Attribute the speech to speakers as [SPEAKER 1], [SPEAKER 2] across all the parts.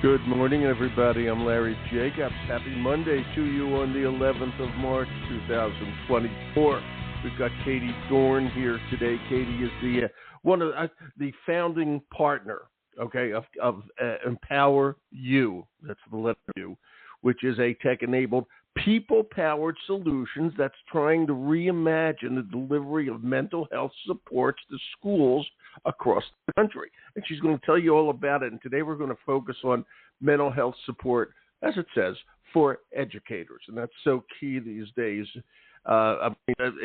[SPEAKER 1] Good morning, everybody. I'm Larry Jacobs. Happy Monday to you on the 11th of March, 2024. We've got Katie Dorn here today. Katie is the one of the founding partner, of Empower U. That's the letter U, which is a tech-enabled, people-powered solutions that's trying to reimagine the delivery of mental health supports to schools across the country. And she's going to tell you all about it. And today we're going to focus on mental health support, as it says, for educators. And that's so key these days.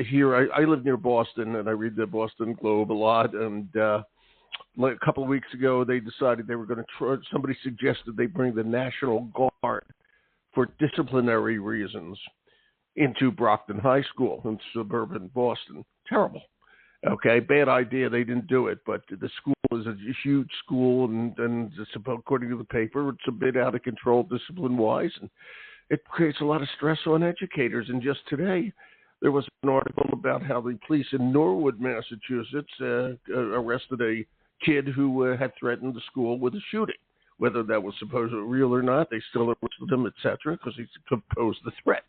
[SPEAKER 1] Here, I live near Boston, and I read the Boston Globe a lot. And a couple of weeks ago, they decided they were going to try, somebody suggested they bring the National Guard for disciplinary reasons into Brockton High School in suburban Boston. Terrible. Okay, bad idea. They didn't do it, but the school is a huge school, and according to the paper, it's a bit out of control discipline-wise, and it creates a lot of stress on educators. And just today, there was an article about how the police in Norwood, Massachusetts, arrested a kid who had threatened the school with a shooting. Whether that was supposedly real or not, they still arrested him, etc., because he posed the threat.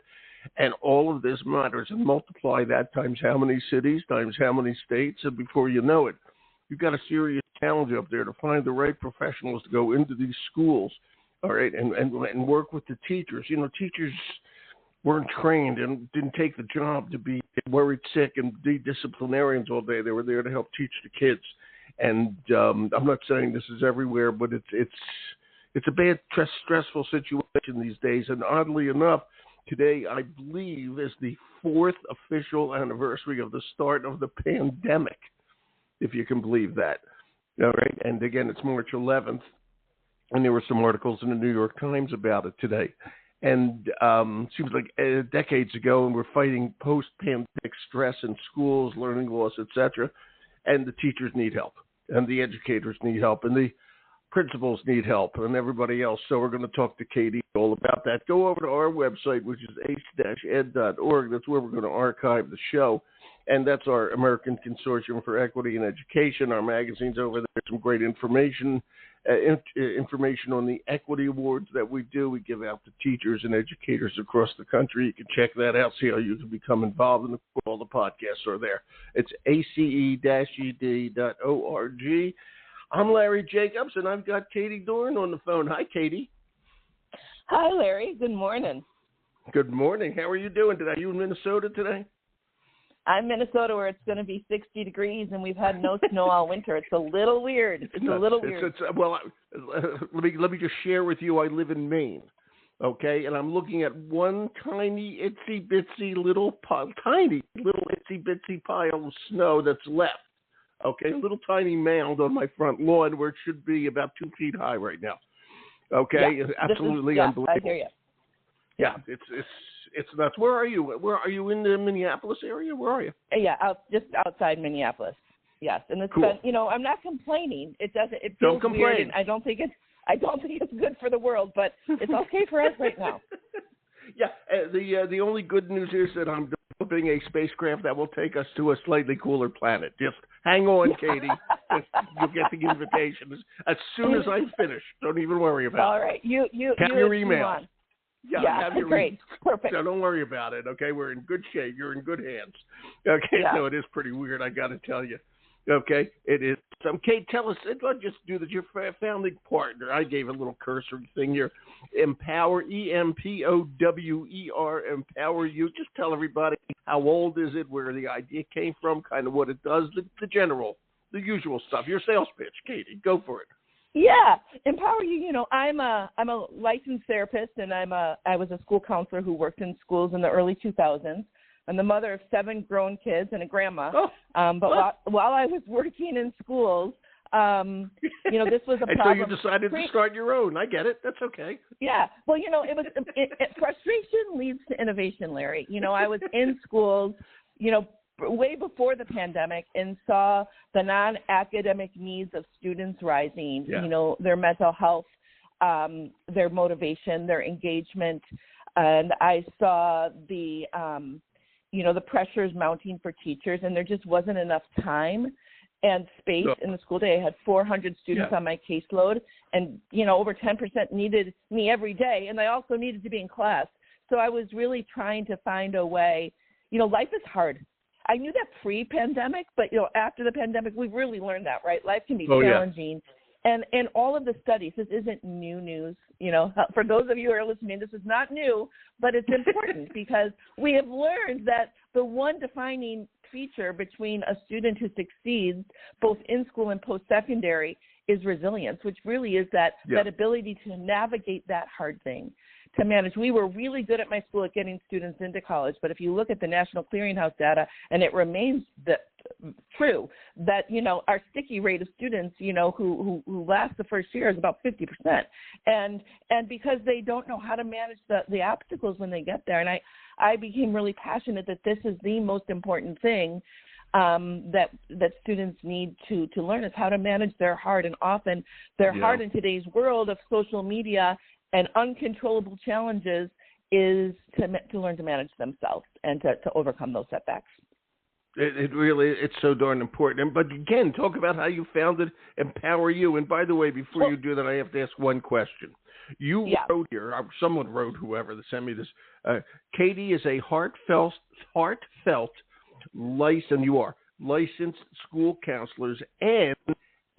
[SPEAKER 1] And all of this matters, and multiply that times how many cities, times how many states, and before you know it, you've got a serious challenge up there to find the right professionals to go into these schools, all right, and work with the teachers. You know, teachers weren't trained and didn't take the job to be worried sick and be disciplinarians all day. They were there to help teach the kids. And I'm not saying this is everywhere, but it's a bad, stressful situation these days. And oddly enough, today, I believe, is the 4th official anniversary of the start of the pandemic, if you can believe that. All right. And again, it's March 11th, and there were some articles in the New York Times about it today. And it seems like decades ago, and we're fighting post-pandemic stress in schools, learning loss, etc., and the teachers need help, and the educators need help, and the principals need help, and everybody else. So we're going to talk to Katie all about that. Go over to our website, which is ace-ed.org. That's where we're going to archive the show, and that's our American Consortium for Equity in Education. Our magazine's over there. Some great information on the equity awards that we do. We give out to teachers and educators across the country. You can check that out, see how you can become involved in all the podcasts are there. It's ace-ed.org. I'm Larry Jacobs, and I've got Katie Dorn on the phone. Hi, Katie.
[SPEAKER 2] Hi, Larry. Good morning.
[SPEAKER 1] Good morning. How are you doing today? Are you in Minnesota today?
[SPEAKER 2] I'm in Minnesota, where it's going to be 60 degrees, and we've had no snow all winter. It's a little weird.
[SPEAKER 1] Well, let me just share with you. I live in Maine, okay, and I'm looking at one tiny, itsy-bitsy little itsy-bitsy pile of snow that's left. Okay, a little tiny mound on my front lawn where it should be about 2 feet high right now. Okay,
[SPEAKER 2] yeah,
[SPEAKER 1] absolutely unbelievable.
[SPEAKER 2] I hear you.
[SPEAKER 1] Yeah, it's nuts. Where are you? Are you in the Minneapolis area? Where are you?
[SPEAKER 2] Yeah, just outside Minneapolis. Yes, and it's
[SPEAKER 1] cool.
[SPEAKER 2] been, I'm not complaining. It feels
[SPEAKER 1] Don't complain.
[SPEAKER 2] weird, and I don't think it's good for the world, but it's okay for us right now.
[SPEAKER 1] Yeah, the only good news is that I'm developing a spacecraft that will take us to a slightly cooler planet. Just hang on, Katie. You'll get the invitation as soon as I'm finished. Don't even worry about it.
[SPEAKER 2] All right. You
[SPEAKER 1] have your email.
[SPEAKER 2] Yeah, great. Perfect.
[SPEAKER 1] So don't worry about it, okay? We're in good shape. You're in good hands. Okay, yeah. So it is pretty weird, I got to tell you. Okay, it is. Kate, tell us, let's just do this. Your founding partner, I gave a little cursory thing here. Empower, EMPOWER, Empower U. Just tell everybody how old is it, where the idea came from, kind of what it does, the usual stuff. Your sales pitch, Katie. Go for it.
[SPEAKER 2] Yeah, Empower You. I'm a licensed therapist, and I was a school counselor who worked in schools in the early 2000s. I'm the mother of 7 grown kids and a grandma. While I was working in schools, this was a problem.
[SPEAKER 1] And so you decided to start your own. I get it. That's okay.
[SPEAKER 2] Yeah. Well, frustration leads to innovation, Larry. I was in schools, way before the pandemic, and saw the non-academic needs of students rising, their mental health, their motivation, their engagement. And I saw the pressures mounting for teachers, and there just wasn't enough time and space in the school day. I had 400 students on my caseload, and, over 10% needed me every day, and I also needed to be in class. So I was really trying to find a way. Life is hard. I knew that pre-pandemic, but, after the pandemic, we've really learned that, right? Life can be challenging. And all of the studies, this isn't new news. For those of you who are listening, this is not new, but it's important because we have learned that the one defining feature between a student who succeeds both in school and post-secondary is resilience, which really is that ability to navigate that hard thing, to manage. We were really good at my school at getting students into college, but if you look at the National Clearinghouse data, and it remains true that, our sticky rate of students, who last the first year is about 50%. And because they don't know how to manage the obstacles when they get there. And I became really passionate that this is the most important thing that students need to learn, is how to manage their heart. And often their heart in today's world of social media and uncontrollable challenges is to learn to manage themselves and to overcome those setbacks.
[SPEAKER 1] It's so darn important. But again, talk about how you founded Empower You. And by the way, before you do that, I have to ask one question. You wrote here, someone wrote, whoever that sent me this, Katie is a heartfelt licensed school counselors and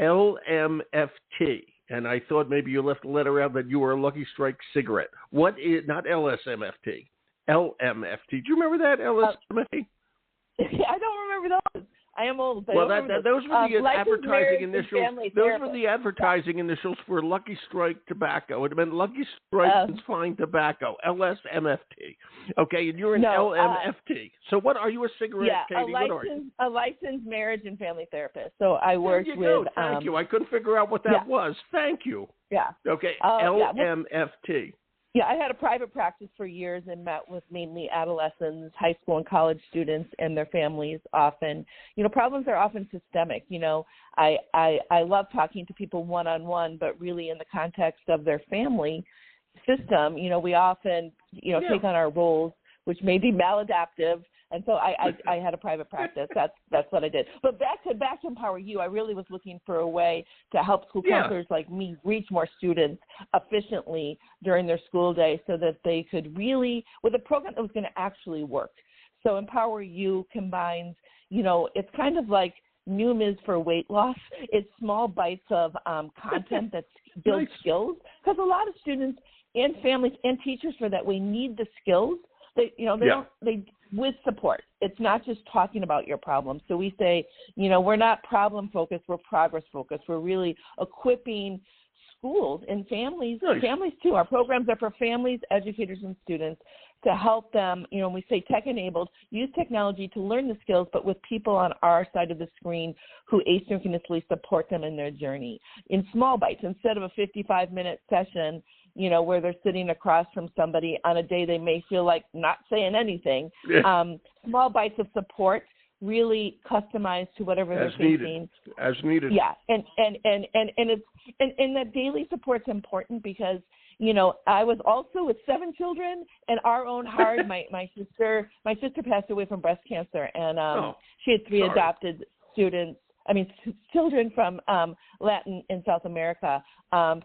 [SPEAKER 1] LMFT. And I thought maybe you left a letter out that you were a Lucky Strike cigarette. What is, not LSMFT, LMFT. Do you remember that, LSMFT?
[SPEAKER 2] I don't remember those. I am old.
[SPEAKER 1] Well, those were the advertising initials. Those were the advertising initials for Lucky Strike tobacco. It meant Lucky Strike is fine tobacco. LSMFT. Okay, and you're an LMFT. So what are you? A cigarette, Katie? What are you?
[SPEAKER 2] A licensed marriage and family therapist. So I worked with.
[SPEAKER 1] Go. Thank you. I couldn't figure out what that was. Thank you.
[SPEAKER 2] Yeah.
[SPEAKER 1] Okay. LMFT.
[SPEAKER 2] Yeah, I had a private practice for years and met with mainly adolescents, high school and college students and their families often. Problems are often systemic. I love talking to people one-on-one, but really in the context of their family system, we often, take on our roles, which may be maladaptive. And so I had a private practice. That's what I did. But back to Empower You, I really was looking for a way to help school counselors like me reach more students efficiently during their school day so that they could really, with a program that was going to actually work. So Empower You combines, it's kind of like Noom is for weight loss. It's small bites of content that builds skills, because a lot of students and families and teachers for that, we need the skills. They with support. It's not just talking about your problems. So we say, we're not problem focused, we're progress focused. We're really equipping schools and families too. Our programs are for families, educators, and students to help them, we say tech enabled, use technology to learn the skills, but with people on our side of the screen who asynchronously support them in their journey in small bites instead of a 55-minute session, where they're sitting across from somebody on a day they may feel like not saying anything. Small bites of support, really customized to whatever they're facing.
[SPEAKER 1] As needed.
[SPEAKER 2] Yeah, and that daily support's important because, I was also with 7 children and our own hard. My sister passed away from breast cancer, and she had 3 adopted children from Latin and South America,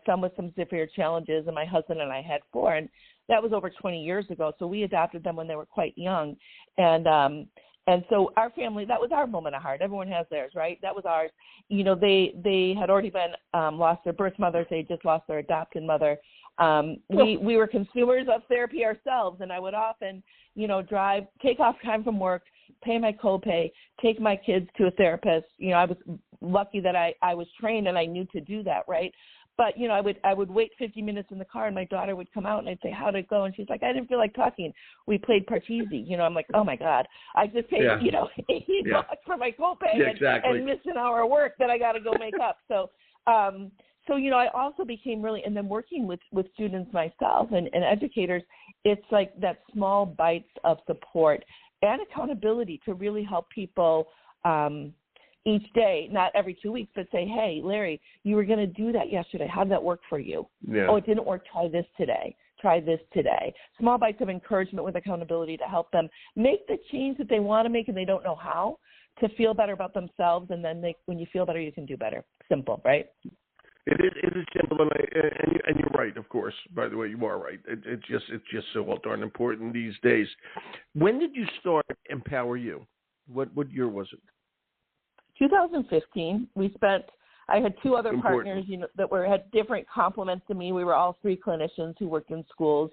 [SPEAKER 2] some with some severe challenges, and my husband and I had 4, and that was over 20 years ago. So we adopted them when they were quite young, and so our family, that was our moment of heart. Everyone has theirs, right? That was ours. They had already been lost their birth mother. They just lost their adopted mother. We were consumers of therapy ourselves, and I would often, take off time from work, pay my copay, take my kids to a therapist. I was lucky that I was trained and I knew to do that, right? But, I would wait 50 minutes in the car and my daughter would come out and I'd say, how'd it go? And she's like, I didn't feel like talking. We played Parcheesi. I'm like, oh my God, I just paid, $80 for my copay and missed an hour of work that I got to go make up. So, I also became really, and then working with students myself and educators, it's like that small bites of support and accountability to really help people each day, not every 2 weeks, but say, hey, Larry, you were going to do that yesterday. How did that work for you? Yeah. Oh, it didn't work. Try this today. try this today. Small bites of encouragement with accountability to help them make the change that they want to make and they don't know how, to feel better about themselves. And then when you feel better, you can do better. Simple, right?
[SPEAKER 1] It is simple, and you're right, of course. By the way, you are right. It's just so darn important these days. When did you start Empower You? What year was it?
[SPEAKER 2] 2015. I had two other partners, that had different complements to me. We were all three clinicians who worked in schools,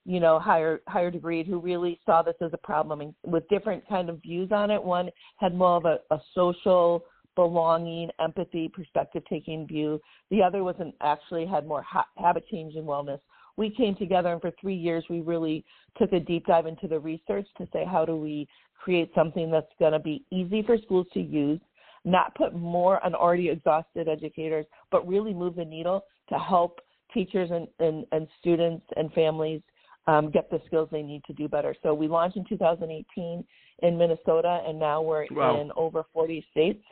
[SPEAKER 2] higher degree, who really saw this as a problem and with different kind of views on it. One had more of a social, belonging, empathy, perspective-taking view. The other had more habit change and wellness. We came together, and for 3 years, we really took a deep dive into the research to say, how do we create something that's going to be easy for schools to use, not put more on already exhausted educators, but really move the needle to help teachers and students and families get the skills they need to do better. So we launched in 2018 in Minnesota, and now we're in over 40 states.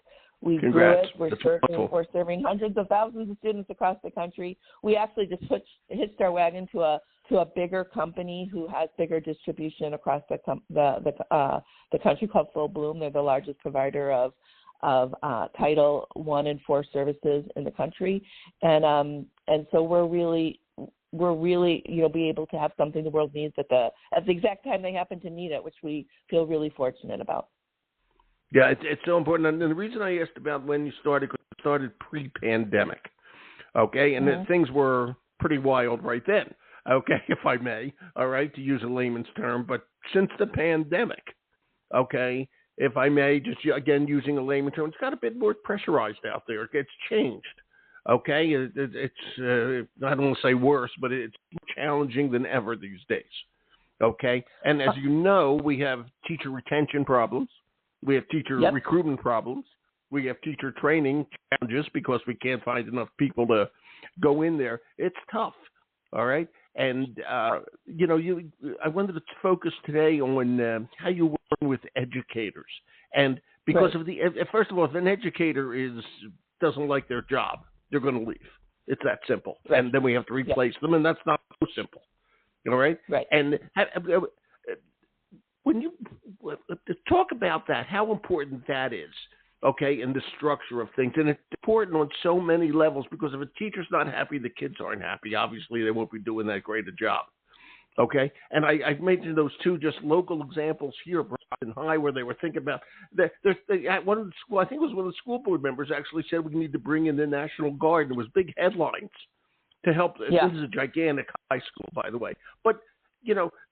[SPEAKER 2] We grew it. We're serving hundreds of thousands of students across the country. We actually just hitched our wagon to a bigger company who has bigger distribution across the country, called Full Bloom. They're the largest provider of Title I and IV services in the country, and so we're really be able to have something the world needs at the exact time they happen to need it, which we feel really fortunate about.
[SPEAKER 1] Yeah, it's so important. And the reason I asked about when you started, because it started pre-pandemic, okay? And then things were pretty wild right then, okay, if I may, all right, to use a layman's term. But since the pandemic, okay, if I may, just again using a layman's term, it's got a bit more pressurized out there. It's changed, okay? It's I don't want to say worse, but it's more challenging than ever these days, okay? And as you know, we have teacher retention problems. We have teacher recruitment problems. We have teacher training challenges because we can't find enough people to go in there. It's tough, all right? And, I wanted to focus today on how you work with educators. And because of first of all, if an educator doesn't like their job, they're going to leave. It's that simple. Right. And then we have to replace them, and that's not so simple, all right? Right. And when you talk about that, how important that is, okay, in the structure of things. And it's important on so many levels, because if a teacher's not happy, the kids aren't happy. Obviously, they won't be doing that great a job, okay? And I've mentioned those two just local examples here, Boston High, where they were thinking about at one of the school, I think it was one of the school board members actually said we need to bring in the National Guard. There was big headlines to help. Yeah. This is a gigantic high school, by the way. But,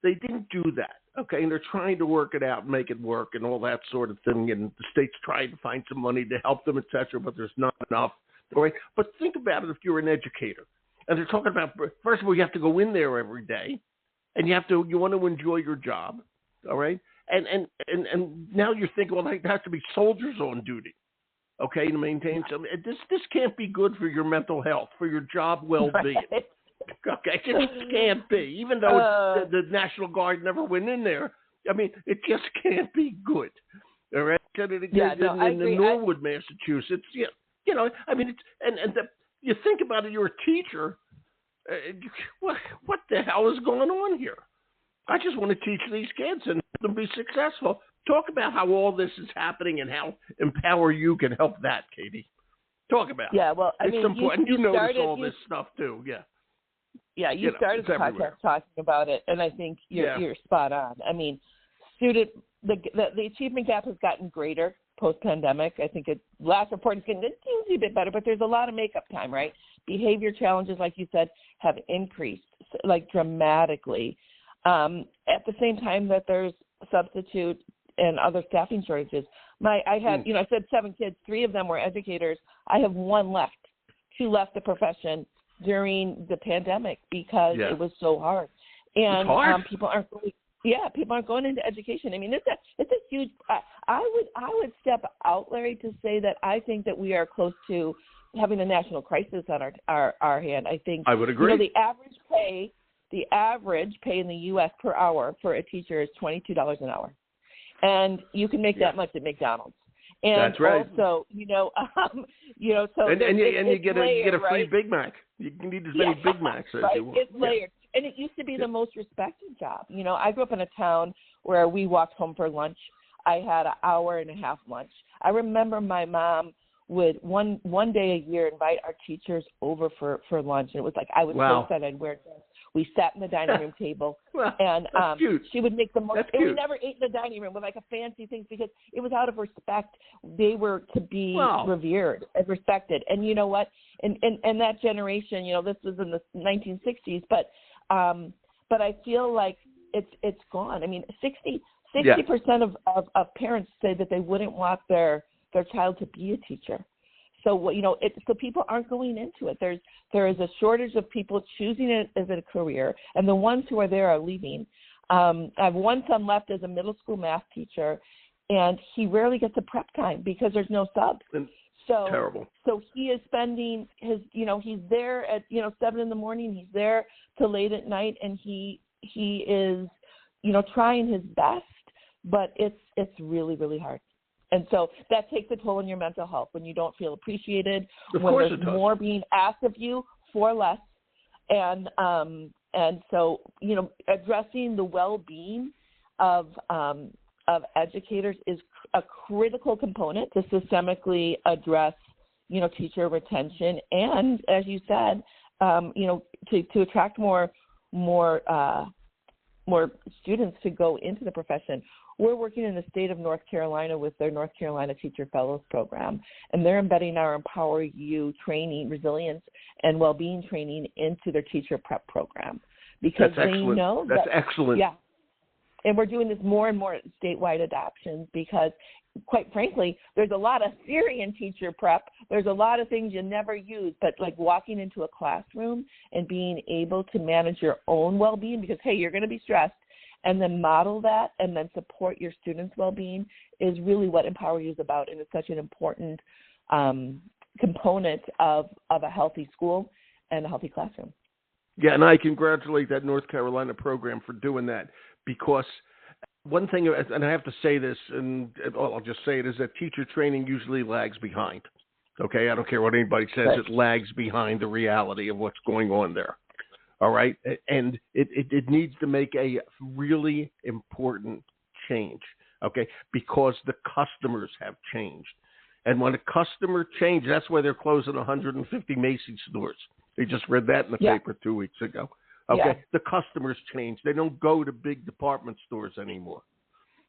[SPEAKER 1] they didn't do that. Okay, and they're trying to work it out and make it work and all that sort of thing, and the state's trying to find some money to help them, et cetera, but there's not enough. All right? But think about it if you're an educator. And they're talking about, first of all, you have to go in there every day, and you want to enjoy your job, all right? And now you're thinking, well, there has to be soldiers on duty, okay, to maintain some. This can't be good for your mental health, for your job well-being. Right. Okay, it just can't be. Even though the National Guard never went in there, I mean, it just can't be good. All right, in Norwood, Massachusetts, I mean, you think about it. You're a teacher. What the hell is going on here? I just want to teach these kids and help them be successful. Talk about how all this is happening and how Empower You can help that, Katie. Talk about it.
[SPEAKER 2] Yeah, well, I mean,
[SPEAKER 1] you notice all this stuff too. Yeah.
[SPEAKER 2] Yeah, you started the podcast talking about it, and I think you're spot on. I mean, the achievement gap has gotten greater post-pandemic. I think last report is getting a bit better, but there's a lot of makeup time, right? Behavior challenges, like you said, have increased dramatically. At the same time that there's substitute and other staffing shortages. I said 7 kids, 3 of them were educators. I have 1 left. 2 left the profession during the pandemic because it was so hard, and people aren't going into education. I mean, it's a huge. I would step out, Larry, to say that I think that we are close to having a national crisis on our hand. I think
[SPEAKER 1] I would agree.
[SPEAKER 2] The average pay in the U.S. per hour for a teacher is $22 an hour, and you can make that much at McDonald's. And
[SPEAKER 1] that's right.
[SPEAKER 2] Also, so
[SPEAKER 1] and you get a free Big Mac. You can eat as many Big Macs as you want.
[SPEAKER 2] It's layered. And it used to be the most respected job. You know, I grew up in a town where we walked home for lunch. I had an hour and a half lunch. I remember my mom would one day a year invite our teachers over for lunch. And it was like, I was so excited I'd wear a dress. We sat in the dining room table, and she would make the most. And we never ate in the dining room with like a fancy things because it was out of respect. They were to be revered and respected. And you know what? And that generation, you know, this was in the 1960s, but I feel like it's gone. I mean, 60% of parents say that they wouldn't want their child to be a teacher. So, you know, so people aren't going into it. There is a shortage of people choosing it as a career, and the ones who are there are leaving. I have one son left as a middle school math teacher, and he rarely gets a prep time because there's no subs.
[SPEAKER 1] Terrible.
[SPEAKER 2] So he is spending his, you know, he's there at, 7 a.m. He's there till late at night, and he is, trying his best, but it's really, really hard. And so that takes a toll on your mental health when you don't feel appreciated, when there's more being asked of you for less. And so, addressing the well-being of educators is a critical component to systemically address, teacher retention. And as you said, to attract more students to go into the profession. We're working in the state of North Carolina with their North Carolina Teacher Fellows Program, and they're embedding our Empower You training, resilience, and well-being training into their teacher prep program because know
[SPEAKER 1] that's excellent.
[SPEAKER 2] Yeah, and we're doing this more and more statewide adoptions because, quite frankly, there's a lot of theory in teacher prep. There's a lot of things you never use, but like walking into a classroom and being able to manage your own well-being because, hey, you're going to be stressed, and then model that and then support your students' well-being is really what Empower You is about, and it's such an important component of a healthy school and a healthy classroom.
[SPEAKER 1] Yeah, and I congratulate that North Carolina program for doing that because one thing, and I have to say this, and I'll just say it, is that teacher training usually lags behind. Okay, I don't care what anybody says, right. It lags behind the reality of what's going on there. All right, and it needs to make a really important change, okay, because the customers have changed. And when a customer changes, that's why they're closing 150 Macy's stores. They just read that in the paper 2 weeks ago. Okay, the customers change. They don't go to big department stores anymore.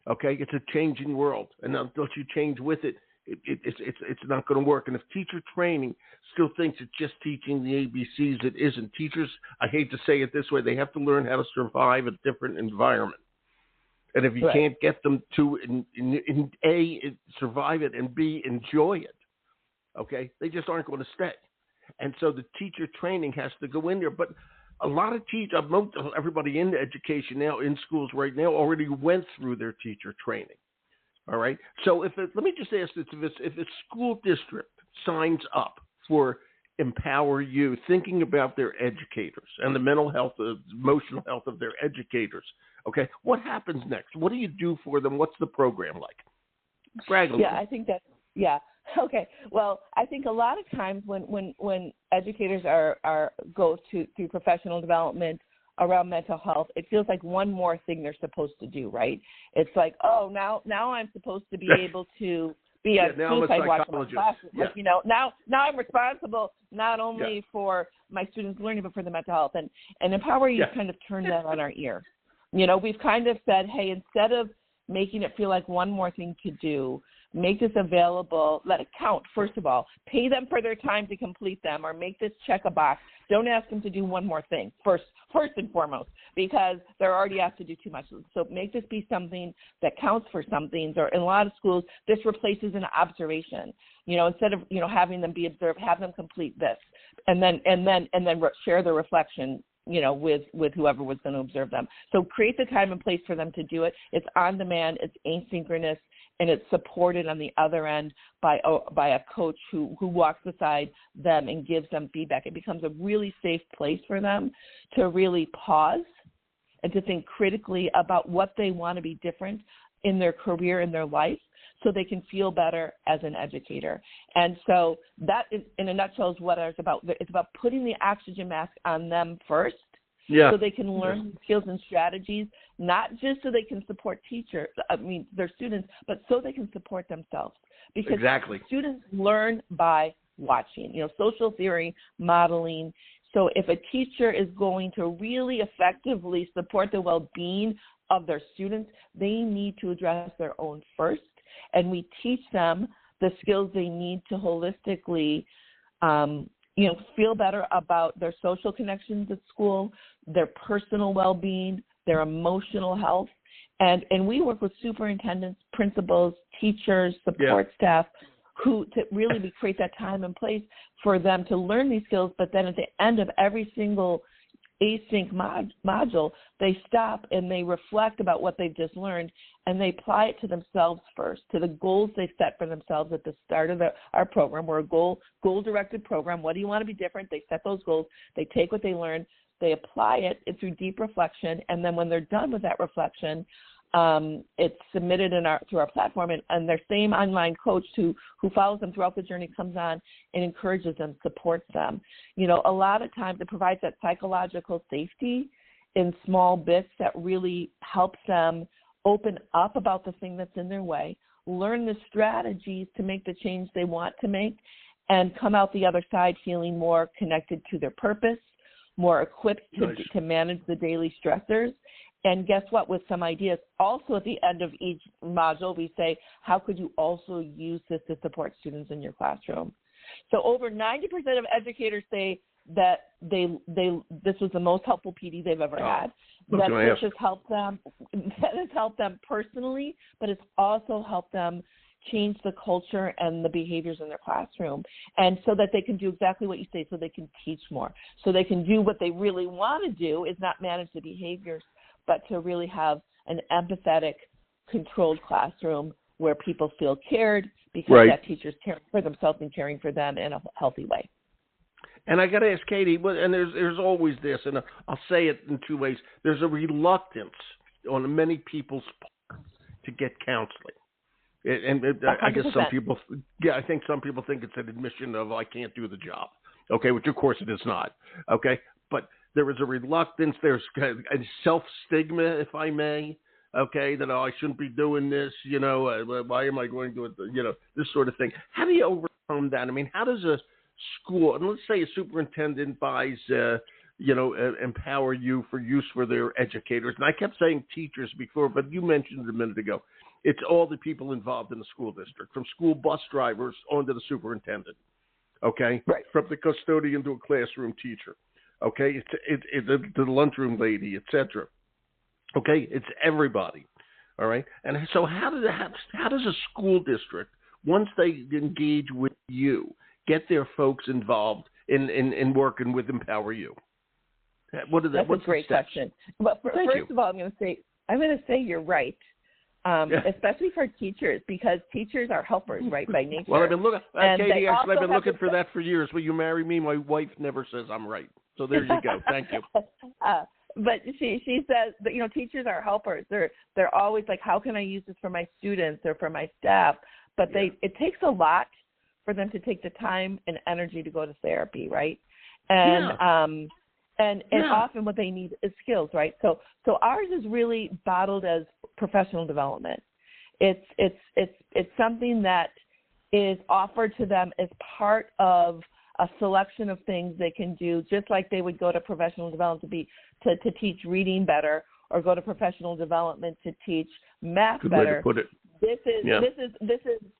[SPEAKER 1] Okay, it's a changing world, and until you change with it, it's not going to work. And if teacher training still thinks it's just teaching the ABCs, it isn't. Teachers, I hate to say it this way, they have to learn how to survive a different environment. And if you can't get them to A, survive it, and B, enjoy it, okay, they just aren't going to stay. And so the teacher training has to go in there. But a lot of teachers, everybody in education now, in schools right now, already went through their teacher training. All right. So let me just ask this: if a school district signs up for Empower You, thinking about their educators and the mental health, emotional health of their educators, okay, what happens next? What do you do for them? What's the program like? Brag a little.
[SPEAKER 2] I think that's Okay. Well, I think a lot of times when educators go through professional development around mental health, it feels like one more thing they're supposed to do, right? It's like, oh, now I'm supposed to be able to be a suicide watch in my class. Like, now I'm responsible not only for my students' learning, but for the mental health. And Empower You kind of turned that on our ear. We've kind of said, hey, instead of making it feel like one more thing to do, make this available, let it count, first of all. Pay them for their time to complete them or make this check a box. Don't ask them to do one more thing, first and foremost, because they're already asked to do too much. So make this be something that counts for something. Or in a lot of schools, this replaces an observation. Instead of, having them be observed, have them complete this and then share the reflection with whoever was going to observe them. So create the time and place for them to do it. It's on demand, it's asynchronous, and it's supported on the other end by a coach who walks beside them and gives them feedback. It becomes a really safe place for them to really pause and to think critically about what they want to be different in their career, in their life, so they can feel better as an educator. And so that, is, in a nutshell, is what it's about. It's about putting the oxygen mask on them first
[SPEAKER 1] Yeah.
[SPEAKER 2] so they can learn skills and strategies, not just so they can support their students, but so they can support themselves. Because students learn by watching, social theory, modeling. So if a teacher is going to really effectively support the well-being of their students, they need to address their own first, and we teach them the skills they need to holistically feel better about their social connections at school, their personal well-being, their emotional health. And we work with superintendents, principals, teachers, support staff, who to really create that time and place for them to learn these skills. But then at the end of every single async module, they stop and they reflect about what they've just learned, and they apply it to themselves first, to the goals they set for themselves at the start of our program. We're a goal-directed program. What do you want to be different? They set those goals. They take what they learned. They apply it through deep reflection, and then when they're done with that reflection, it's submitted through our platform, and their same online coach who follows them throughout the journey comes on and encourages them, supports them. A lot of times it provides that psychological safety in small bits that really helps them open up about the thing that's in their way, learn the strategies to make the change they want to make, and come out the other side feeling more connected to their purpose, more equipped to manage the daily stressors. And guess what? With some ideas, also at the end of each module, we say, how could you also use this to support students in your classroom? So over 90% of educators say that this was the most helpful PD they've ever had. That this has helped them personally, but it's also helped them change the culture and the behaviors in their classroom, and so that they can do exactly what you say, so they can teach more, so they can do what they really want to do, is not manage the behaviors, but to really have an empathetic, controlled classroom where people feel cared because that teacher's caring for themselves and caring for them in a healthy way.
[SPEAKER 1] And I got to ask Katie, and there's always this, and I'll say it in two ways. There's a reluctance on many people's part to get counseling. I guess some people, I think some people think it's an admission of, I can't do the job. Okay, which of course it is not. Okay, but there is a reluctance. There's a self-stigma, if I may. Okay, that I shouldn't be doing this. Why am I going to do it? This sort of thing. How do you overcome that? I mean, how does a school, and let's say a superintendent buys, Empower You for use for their educators, and I kept saying teachers before, but you mentioned it a minute ago. It's all the people involved in the school district, from school bus drivers on to the superintendent, okay?
[SPEAKER 2] Right.
[SPEAKER 1] From the custodian to a classroom teacher, okay? It's the lunchroom lady, etc. Okay? It's everybody, all right? And so how does a school district, once they engage with you, get their folks involved in working with Empower You?
[SPEAKER 2] That's a great question. But first of all, I'm going to say you're right. Especially for teachers, because teachers are helpers, right, by nature.
[SPEAKER 1] Well, I've been looking, Katie, actually, I've been looking for that for years. Will you marry me? My wife never says I'm right. So there you go. Thank you.
[SPEAKER 2] But she says that, teachers are helpers. They're always like, how can I use this for my students or for my staff? But it takes a lot for them to take the time and energy to go to therapy, right? And often what they need is skills, right? So ours is really bottled as professional development. It's something that is offered to them as part of a selection of things they can do, just like they would go to professional development to teach reading better, or go to professional development to teach math
[SPEAKER 1] Good
[SPEAKER 2] better.
[SPEAKER 1] Way to put it.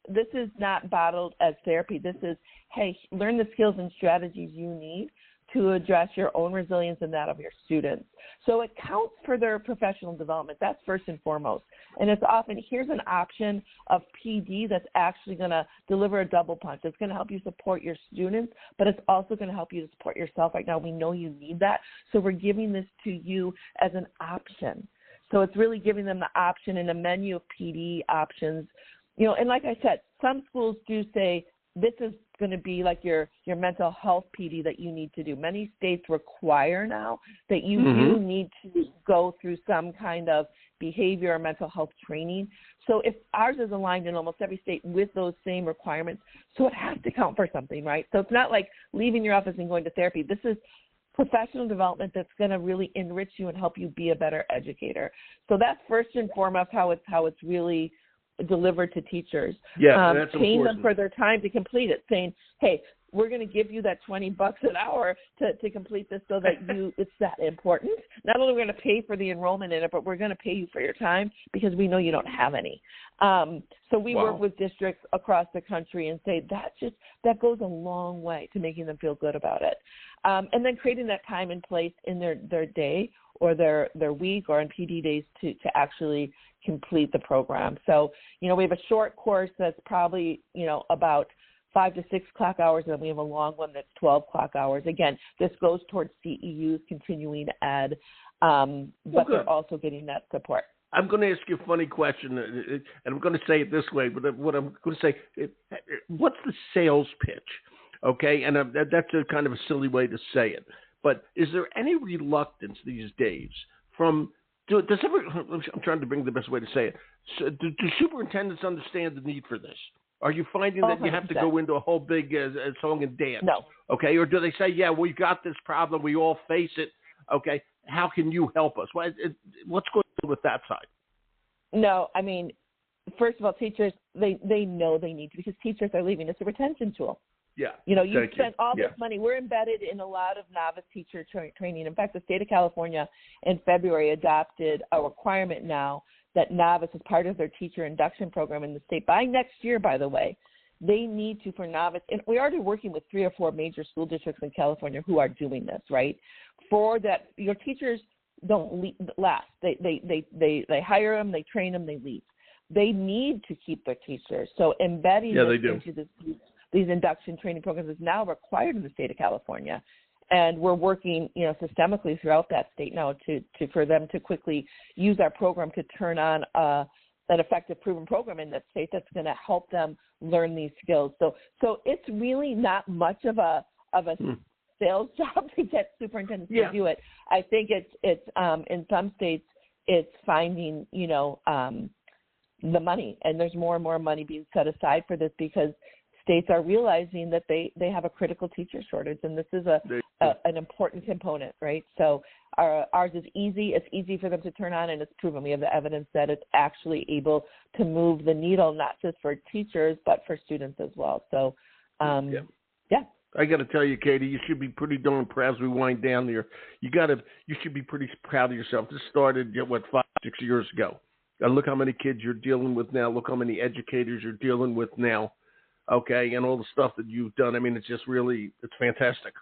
[SPEAKER 2] This is not bottled as therapy. This is, hey, learn the skills and strategies you need to address your own resilience and that of your students. So it counts for their professional development. That's first and foremost. And it's often, here's an option of PD that's actually going to deliver a double punch. It's going to help you support your students, but it's also going to help you to support yourself. Right now, we know you need that. So we're giving this to you as an option. So it's really giving them the option in a menu of PD options. And like I said, some schools do say, this is going to be like your mental health PD that you need to do. Many states require now that you do need to go through some kind of behavior or mental health training. So if ours is aligned in almost every state with those same requirements, so it has to count for something, right? So it's not like leaving your office and going to therapy. This is professional development that's going to really enrich you and help you be a better educator. So that's first and foremost how it's really delivered to teachers.
[SPEAKER 1] Yeah, that's
[SPEAKER 2] paying
[SPEAKER 1] important.
[SPEAKER 2] them for their time to complete it, saying, hey, we're going to give you that $20 an hour to complete this so that it's that important. Not only are we going to pay for the enrollment in it, but we're going to pay you for your time because we know you don't have any. So we work with districts across the country and say that goes a long way to making them feel good about it. And then creating that time and place in their day or their week or on PD days to actually complete the program. So, we have a short course that's probably, about 5 to 6 clock hours, and then we have a long one that's 12 clock hours. Again, this goes towards CEUs, continuing ed, but they're also getting that support.
[SPEAKER 1] I'm going to ask you a funny question, and I'm going to say it this way, but what I'm going to say, what's the sales pitch? Okay, and that's a kind of a silly way to say it, but is there any reluctance these days I'm trying to bring the best way to say it. So, do superintendents understand the need for this? Are you finding that 100%. You have to go into a whole big song and dance?
[SPEAKER 2] No.
[SPEAKER 1] Okay, or do they say, yeah, we got this problem, we all face it. Okay, how can you help us? What's going on with that side?
[SPEAKER 2] No, I mean, first of all, teachers, they know they need to, because teachers are leaving. It's a retention tool.
[SPEAKER 1] Yeah.
[SPEAKER 2] You spent all this money. We're embedded in a lot of novice teacher training. In fact, the state of California in February adopted a requirement now that novice is part of their teacher induction program in the state. By next year, by the way, they need to, for novice, and we're already working with 3 or 4 major school districts in California who are doing this, right? For that, your teachers don't last. They hire them, they train them, they leave. They need to keep their teachers. So embedding into these induction training programs is now required in the state of California. And we're working, systemically throughout that state now for them to quickly use our program to turn on an effective, proven program in that state that's going to help them learn these skills. So it's really not much of a sales job to get superintendents to do it. I think it's in some states it's finding the money, and there's more and more money being set aside for this because states are realizing that they have a critical teacher shortage, and this is an important component, right? So ours is easy. It's easy for them to turn on, and it's proven. We have the evidence that it's actually able to move the needle, not just for teachers, but for students as well. So, I got to tell you, Katie, you should be pretty darn proud as we wind down there. You should be pretty proud of yourself. This started, 5, 6 years ago. Look how many kids you're dealing with now. Look how many educators you're dealing with now. Okay, and all the stuff that you've done. I mean, it's just really, it's fantastic.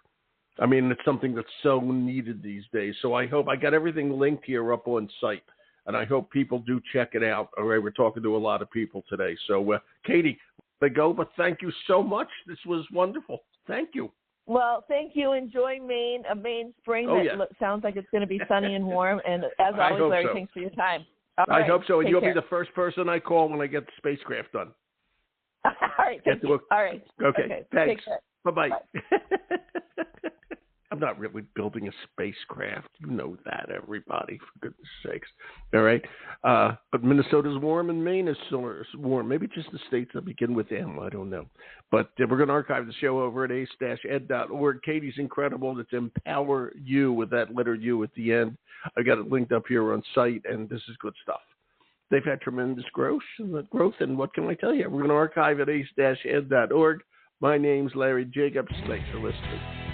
[SPEAKER 2] I mean, it's something that's so needed these days. So I hope I got everything linked here up on site, and I hope people do check it out. All right, we're talking to a lot of people today. So, Katie, let go, but thank you so much. This was wonderful. Thank you. Well, thank you. Enjoy Maine, a Maine spring sounds like it's going to be sunny and warm. And as always, Larry, thanks for your time.
[SPEAKER 1] I hope so, and you'll be the first person I call when I get the spacecraft done.
[SPEAKER 2] All right. All right.
[SPEAKER 1] Okay. Thanks. Bye-bye.
[SPEAKER 2] Bye.
[SPEAKER 1] I'm not really building a spacecraft. You know that, everybody, for goodness sakes. All right. But Minnesota's warm and Maine is warm. Maybe just the states that begin with M. I don't know. But we're going to archive the show over at ace-ed.org. Katie's incredible. It's Empower You with that letter U at the end. I got it linked up here on site, and this is good stuff. They've had tremendous growth, and what can I tell you? We're going to archive at ace-ed.org. My name's Larry Jacobs. Thanks for listening.